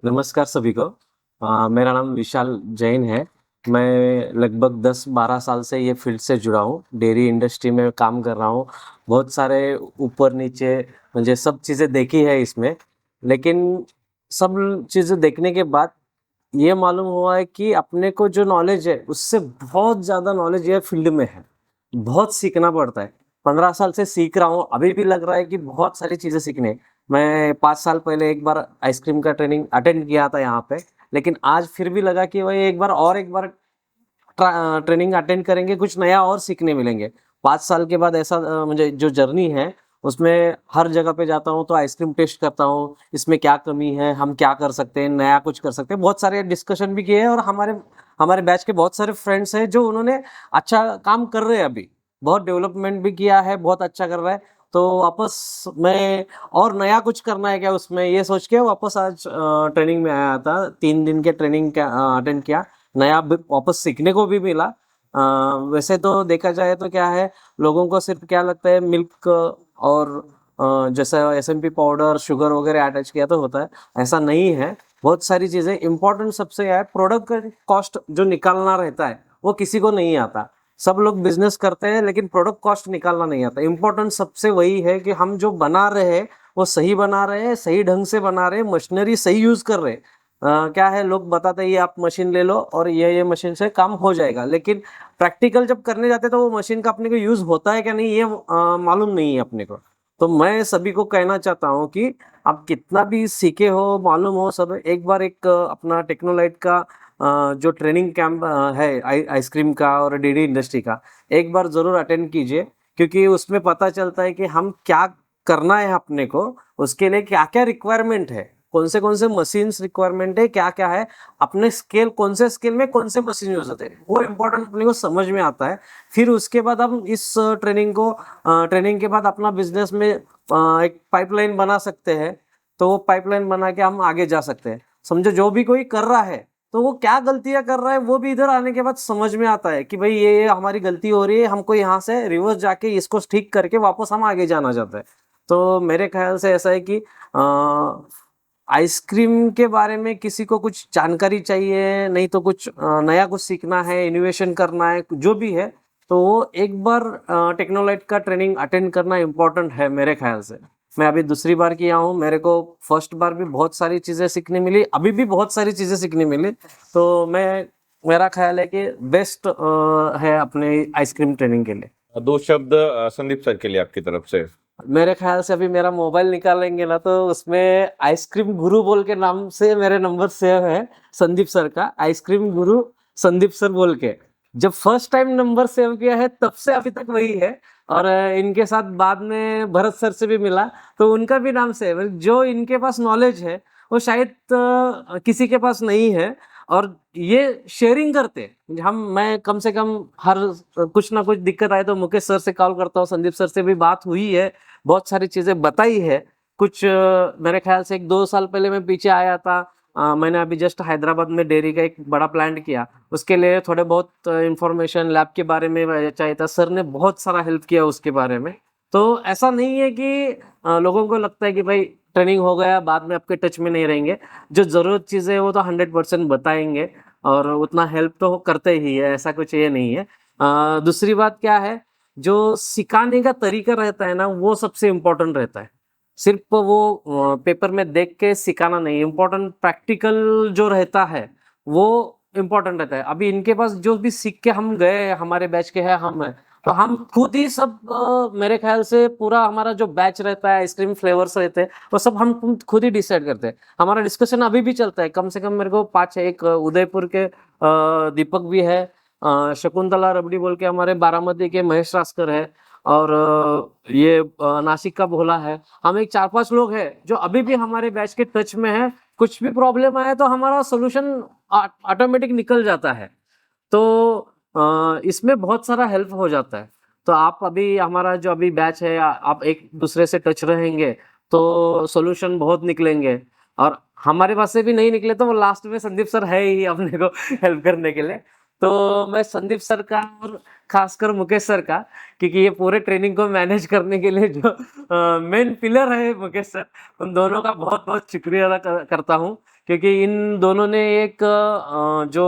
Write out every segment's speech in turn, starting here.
नमस्कार सभी को। मेरा नाम विशाल जैन है। मैं लगभग 10-12 साल से ये फील्ड से जुड़ा हूँ। डेयरी इंडस्ट्री में काम कर रहा हूँ। बहुत सारे ऊपर-नीचे मुझे सब चीज़ें देखी है इसमें। लेकिन सब चीज़ें देखने के बाद ये मालूम हुआ है कि अपने को जो नॉलेज है, उससे बहुत ज़्यादा नॉलेज ये फील्ड में है। बहुत सीखना पड़ता है। 15 साल से सीख रहा हूँ, अभी भी लग रहा है कि बहुत सारी चीज़ें सीखनी है। मैं 5 साल पहले एक बार आइसक्रीम का ट्रेनिंग अटेंड किया था यहाँ पे, लेकिन आज फिर भी लगा कि वही एक बार ट्रेनिंग अटेंड करेंगे, कुछ नया और सीखने मिलेंगे। 5 साल के बाद ऐसा मुझे जो जर्नी है, उसमें हर जगह पे जाता हूँ तो आइसक्रीम टेस्ट करता हूँ, इसमें क्या कमी है, हम क्या कर सकते हैं, नया कुछ कर सकते हैं। बहुत सारे डिस्कशन भी किए हैं और हमारे हमारे बैच के बहुत सारे फ्रेंड्स हैं जो उन्होंने अच्छा काम कर रहे हैं अभी। बहुत डेवलपमेंट भी किया है, बहुत अच्छा कर रहा है। तो वापस मैं और नया कुछ करना है क्या उसमें, ये सोच के वापस आज ट्रेनिंग में आया था। 3 दिन के ट्रेनिंग का अटेंड किया। नया वापस सीखने को भी मिला। वैसे तो देखा जाए तो क्या है, लोगों को सिर्फ क्या लगता है मिल्क और जैसा एसएमपी पाउडर शुगर वगैरह अटैच किया तो होता है, ऐसा नहीं है। बहुत सारी चीज़ें इंपॉर्टेंट सबसे क्या है, प्रोडक्ट का कॉस्ट जो निकालना रहता है वो किसी को नहीं आता। सब लोग बिजनेस करते हैं लेकिन प्रोडक्ट कॉस्ट निकालना नहीं आता। इंपॉर्टेंट सबसे वही है कि हम जो बना रहे हैं वो सही बना रहे हैं, सही ढंग से बना रहे हैं, मशीनरी सही यूज कर रहे हैं। क्या है, लोग बताते हैं ये आप मशीन ले लो और ये मशीन से काम हो जाएगा, लेकिन प्रैक्टिकल जब करने जाते हैं तो वो मशीन का अपने को यूज होता है क्या नहीं, ये मालूम नहीं है अपने को। तो मैं सभी को कहना चाहता हूँ कि आप कितना भी सीखे हो, मालूम हो सब, एक बार एक अपना टेक्नोलाइट का जो ट्रेनिंग कैंप है आइसक्रीम का और डेयरी इंडस्ट्री का, एक बार जरूर अटेंड कीजिए। क्योंकि उसमें पता चलता है कि हम क्या करना है अपने को, उसके लिए क्या क्या रिक्वायरमेंट है, कौन से मशीन्स रिक्वायरमेंट है, क्या क्या है, अपने स्केल कौन से स्केल में कौन से मशीन यूज होते हैं, वो इम्पोर्टेंट अपने को समझ में आता है। फिर उसके बाद हम इस ट्रेनिंग के बाद अपना बिजनेस में एक पाइपलाइन बना सकते हैं। तो वो पाइपलाइन बना के हम आगे जा सकते हैं। समझो जो भी कोई कर रहा है तो वो क्या गलतियां कर रहा है, वो भी इधर आने के बाद समझ में आता है कि भाई ये हमारी गलती हो रही है, हमको यहाँ से रिवर्स जाके इसको ठीक करके वापस हम आगे जाना चाहते हैं। तो मेरे ख्याल से ऐसा है कि आइसक्रीम के बारे में किसी को कुछ जानकारी चाहिए, नहीं तो कुछ नया कुछ सीखना है, इनोवेशन करना है, जो भी है, तो वो एक बार टेक्नोलाइट का ट्रेनिंग अटेंड करना इम्पोर्टेंट है मेरे ख्याल से। मैं अभी दूसरी बार किया हूँ, मेरे को फर्स्ट बार भी बहुत सारी चीज़ें सीखने मिली, अभी भी बहुत सारी चीज़ें सीखने मिली। तो मेरा ख्याल है कि बेस्ट है अपने आइसक्रीम ट्रेनिंग के लिए। दो शब्द संदीप सर के लिए आपकी तरफ से। मेरे ख्याल से अभी मेरा मोबाइल निकालेंगे ना तो उसमें आइसक्रीम गुरु बोल के नाम से मेरे नंबर सेव है, संदीप सर का, आइसक्रीम गुरु संदीप सर बोल के। जब फर्स्ट टाइम नंबर सेव किया है तब से अभी तक वही है। और इनके साथ बाद में भरत सर से भी मिला तो उनका भी नाम सेव है। जो इनके पास नॉलेज है वो शायद किसी के पास नहीं है। और ये शेयरिंग करते हैं। मैं कम से कम हर कुछ ना कुछ दिक्कत आए तो मुकेश सर से कॉल करता हूँ, संदीप सर से भी बात हुई है, बहुत सारी चीजें बताई है। कुछ मेरे ख्याल से 1-2 साल पहले मैं पीछे आया था। मैंने अभी जस्ट हैदराबाद में डेयरी का एक बड़ा प्लांट किया, उसके लिए थोड़े बहुत इंफॉर्मेशन लैब के बारे में चाहिए था, सर ने बहुत सारा हेल्प किया उसके बारे में। तो ऐसा नहीं है कि लोगों को लगता है कि भाई ट्रेनिंग हो गया बाद में आपके टच में नहीं रहेंगे। जो जरूरत चीजें है वो तो 100% बताएंगे और उतना हेल्प तो करते ही है, ऐसा कुछ ये नहीं है। दूसरी बात क्या है, जो सिखाने का तरीका रहता है ना वो सबसे इम्पोर्टेंट रहता है। सिर्फ वो पेपर में देख के सिखाना नहीं, इम्पोर्टेंट प्रैक्टिकल जो रहता है वो इम्पोर्टेंट रहता है। अभी इनके पास जो भी सीख के हम गए, हमारे बैच के हैं हम हैं, तो हम खुद ही सब मेरे ख्याल से पूरा हमारा जो बैच रहता है, आइसक्रीम फ्लेवर्स रहते हैं, वो सब हम खुद ही डिसाइड करते हैं। हमारा डिस्कशन अभी भी चलता है, कम से कम मेरे को 5 है। एक उदयपुर के दीपक भी है, शकुंतला रबड़ी बोल के हमारे बारामती के महेश रास्कर है, और ये नासिक का भोला है। हम एक 4-5 लोग हैं जो अभी भी हमारे बैच के टच में है। कुछ भी प्रॉब्लम आए तो हमारा सोल्यूशन ऑटोमेटिक निकल जाता है। तो इसमें बहुत सारा हेल्प हो जाता है। तो आप अभी हमारा जो अभी बैच है, आप एक दूसरे से टच रहेंगे तो सॉल्यूशन बहुत निकलेंगे। और हमारे पास से भी नहीं निकले तो वो लास्ट में संदीप सर है ही अपने को हेल्प करने के लिए। तो मैं संदीप सर का और खासकर मुकेश सर का, क्योंकि ये पूरे ट्रेनिंग को मैनेज करने के लिए जो मेन पिलर है मुकेश सर, उन दोनों का बहुत बहुत शुक्रिया अदा करता हूँ क्योंकि इन दोनों ने एक जो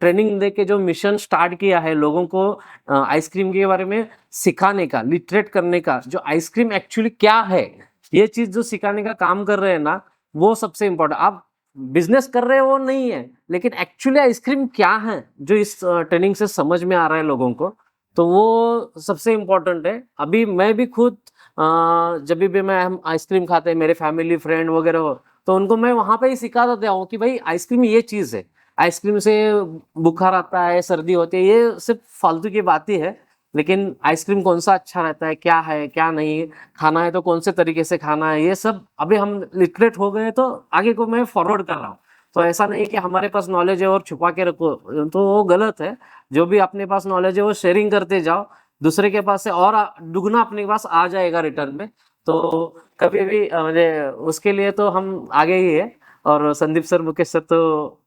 ट्रेनिंग दे के जो मिशन स्टार्ट किया है लोगों को आइसक्रीम के बारे में सिखाने का, लिटरेट करने का, जो आइसक्रीम एक्चुअली क्या है, ये चीज जो सिखाने का काम कर रहे हैं ना, वो सबसे इम्पोर्टेंट। आप बिजनेस कर रहे हो वो नहीं है, लेकिन एक्चुअली आइसक्रीम क्या है जो इस ट्रेनिंग से समझ में आ रहा है लोगों को, तो वो सबसे इम्पोर्टेंट है। अभी मैं भी खुद जब भी मैं हम आइसक्रीम खाते हैं, मेरे फैमिली फ्रेंड वगैरह हो, तो उनको मैं वहां पे ही सिखा देता हूँ कि भाई आइसक्रीम ये चीज है, आइसक्रीम से बुखार आता है, सर्दी होती है, ये सिर्फ फालतू की बात ही है। लेकिन आइसक्रीम कौन सा अच्छा रहता है क्या नहीं, खाना है तो कौन से तरीके से खाना है, ये सब अभी हम लिटरेट हो गए तो आगे को मैं फॉरवर्ड कर रहा हूँ। तो ऐसा नहीं कि हमारे पास नॉलेज है और छुपा के रखो, तो वो गलत है। जो भी अपने पास नॉलेज है वो शेयरिंग करते जाओ, दूसरे के पास से और दुगना अपने पास आ जाएगा रिटर्न में। तो कभी भी मुझे उसके लिए तो हम आगे ही है, और संदीप सर, मुकेश सर तो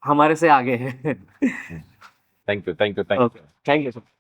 हमारे से आगे है। Thank you, thank you, thank you. Okay, thank you sir.